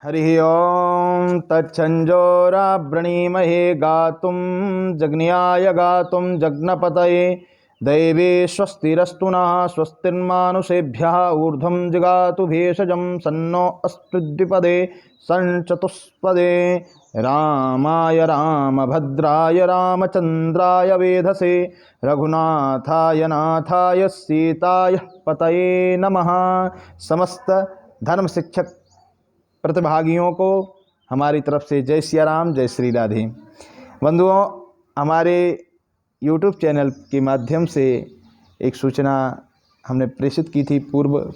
हरि ओं तच्छंजोरावृणीमहे गातुं जग्न्याय गातुं जग्नपतये दैवे स्वस्तिरस्तु नः स्वस्तिर्मानुषेभ्यः ऊर्ध्वं जिगातु भेषजं सन्नो अस्मृद्विपदे संचतुष्पदे रामाय रामभद्राय रामचंद्राय वेधसे रघुनाथाय नाथाय सीताय पतये नमः। समस्त धर्म शिक्षक प्रतिभागियों को हमारी तरफ से जय सिया राम, जय श्री राधे। बंधुओं, हमारे YouTube चैनल के माध्यम से एक सूचना हमने प्रेषित की थी, पूर्व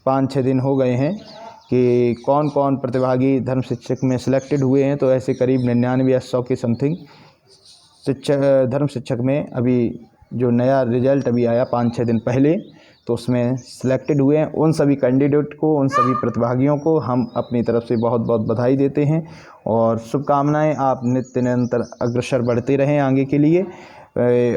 5-6 दिन हो गए हैं कि कौन कौन प्रतिभागी धर्म शिक्षक में सिलेक्टेड हुए हैं। तो ऐसे करीब 99 या 100 के समथिंग धर्म शिक्षक में अभी जो नया रिजल्ट अभी आया 5-6 दिन पहले, तो उसमें सिलेक्टेड हुए हैं। उन सभी कैंडिडेट को, उन सभी प्रतिभागियों को हम अपनी तरफ से बहुत बहुत बधाई देते हैं और शुभकामनाएं। आप नित्य निरंतर अग्रसर बढ़ते रहें आगे के लिए।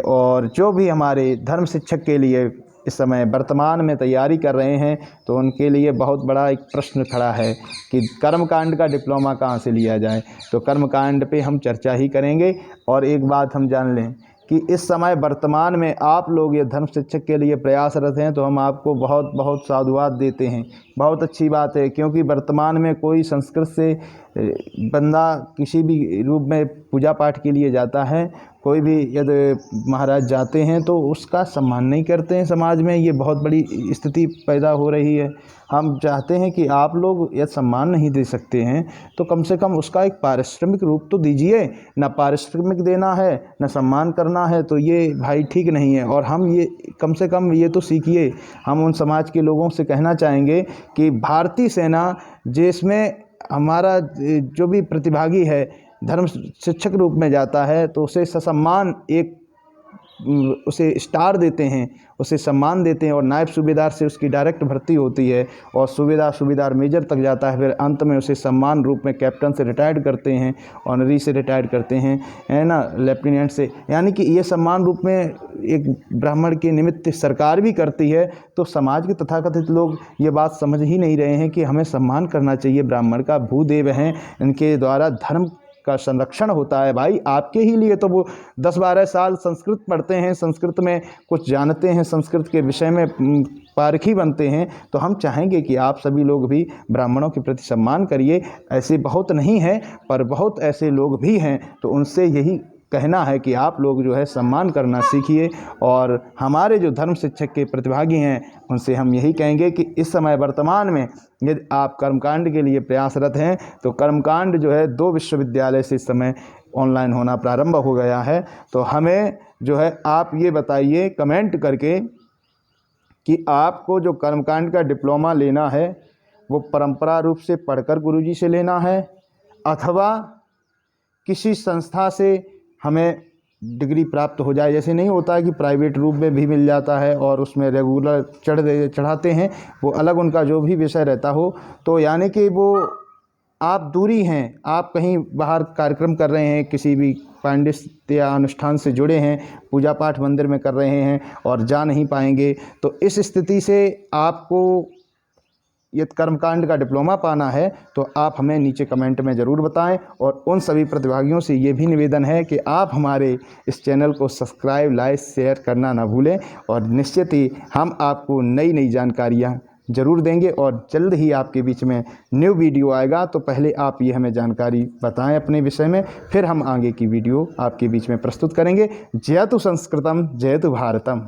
और जो भी हमारे धर्म शिक्षक के लिए इस समय वर्तमान में तैयारी कर रहे हैं, तो उनके लिए बहुत बड़ा एक प्रश्न खड़ा है कि कर्मकांड का डिप्लोमा कहाँ से लिया जाए। तो कर्मकांड पे हम चर्चा ही करेंगे। और एक बात हम जान लें कि इस समय वर्तमान में आप लोग ये धर्म शिक्षक के लिए प्रयासरत हैं, तो हम आपको बहुत बहुत साधुवाद देते हैं। बहुत अच्छी बात है, क्योंकि वर्तमान में कोई संस्कृत से बंदा किसी भी रूप में पूजा पाठ के लिए जाता है, कोई भी यदि महाराज जाते हैं तो उसका सम्मान नहीं करते हैं समाज में। ये बहुत बड़ी स्थिति पैदा हो रही है। हम चाहते हैं कि आप लोग यदि सम्मान नहीं दे सकते हैं तो कम से कम उसका एक पारिश्रमिक रूप तो दीजिए। ना पारिश्रमिक देना है, ना सम्मान करना है, तो ये भाई ठीक नहीं है। और हम ये कम से कम ये तो सीखिए। हम उन समाज के लोगों से कहना चाहेंगे कि भारतीय सेना जिसमें हमारा जो भी प्रतिभागी है धर्म शिक्षक रूप में जाता है, तो उसे ससम्मान उसे स्टार देते हैं, उसे सम्मान देते हैं। और नायब सूबेदार से उसकी डायरेक्ट भर्ती होती है और सूबेदार मेजर तक जाता है। फिर अंत में उसे सम्मान रूप में कैप्टन से रिटायर्ड करते हैं, ऑनरी से रिटायर्ड करते हैं, है ना, लेफ्टिनेंट से। यानी कि ये सम्मान रूप में एक ब्राह्मण के निमित्त सरकार भी करती है। तो समाज के तथाकथित लोग ये बात समझ ही नहीं रहे हैं कि हमें सम्मान करना चाहिए। ब्राह्मण का भूदेव हैं, इनके द्वारा धर्म का संरक्षण होता है। भाई आपके ही लिए तो वो 10-12 साल संस्कृत पढ़ते हैं, संस्कृत में कुछ जानते हैं, संस्कृत के विषय में पारखी बनते हैं। तो हम चाहेंगे कि आप सभी लोग भी ब्राह्मणों के प्रति सम्मान करिए। ऐसे बहुत नहीं हैं, पर बहुत ऐसे लोग भी हैं। तो उनसे यही कहना है कि आप लोग जो है सम्मान करना सीखिए। और हमारे जो धर्म शिक्षक के प्रतिभागी हैं उनसे हम यही कहेंगे कि इस समय वर्तमान में यदि आप कर्मकांड के लिए प्रयासरत हैं, तो कर्मकांड जो है 2 विश्वविद्यालय से इस समय ऑनलाइन होना प्रारंभ हो गया है। तो हमें जो है आप ये बताइए कमेंट करके कि आपको जो कर्मकांड का डिप्लोमा लेना है वो परंपरा रूप से पढ़कर गुरुजी से लेना है, अथवा किसी संस्था से हमें डिग्री प्राप्त हो जाए। जैसे नहीं होता है कि प्राइवेट रूप में भी मिल जाता है और उसमें रेगुलर चढ़ाते हैं, वो अलग उनका जो भी विषय रहता हो। तो यानी कि वो आप दूरी हैं, आप कहीं बाहर कार्यक्रम कर रहे हैं, किसी भी पांडित्य या अनुष्ठान से जुड़े हैं, पूजा पाठ मंदिर में कर रहे हैं और जा नहीं पाएंगे। तो इस स्थिति से आपको यदि कर्मकांड का डिप्लोमा पाना है तो आप हमें नीचे कमेंट में ज़रूर बताएं। और उन सभी प्रतिभागियों से ये भी निवेदन है कि आप हमारे इस चैनल को सब्सक्राइब, लाइक, शेयर करना ना भूलें। और निश्चित ही हम आपको नई नई जानकारियाँ ज़रूर देंगे और जल्द ही आपके बीच में न्यू वीडियो आएगा। तो पहले आप ये हमें जानकारी बताएं अपने विषय में, फिर हम आगे की वीडियो आपके बीच में प्रस्तुत करेंगे। जयतु संस्कृतम, जयतु भारतम।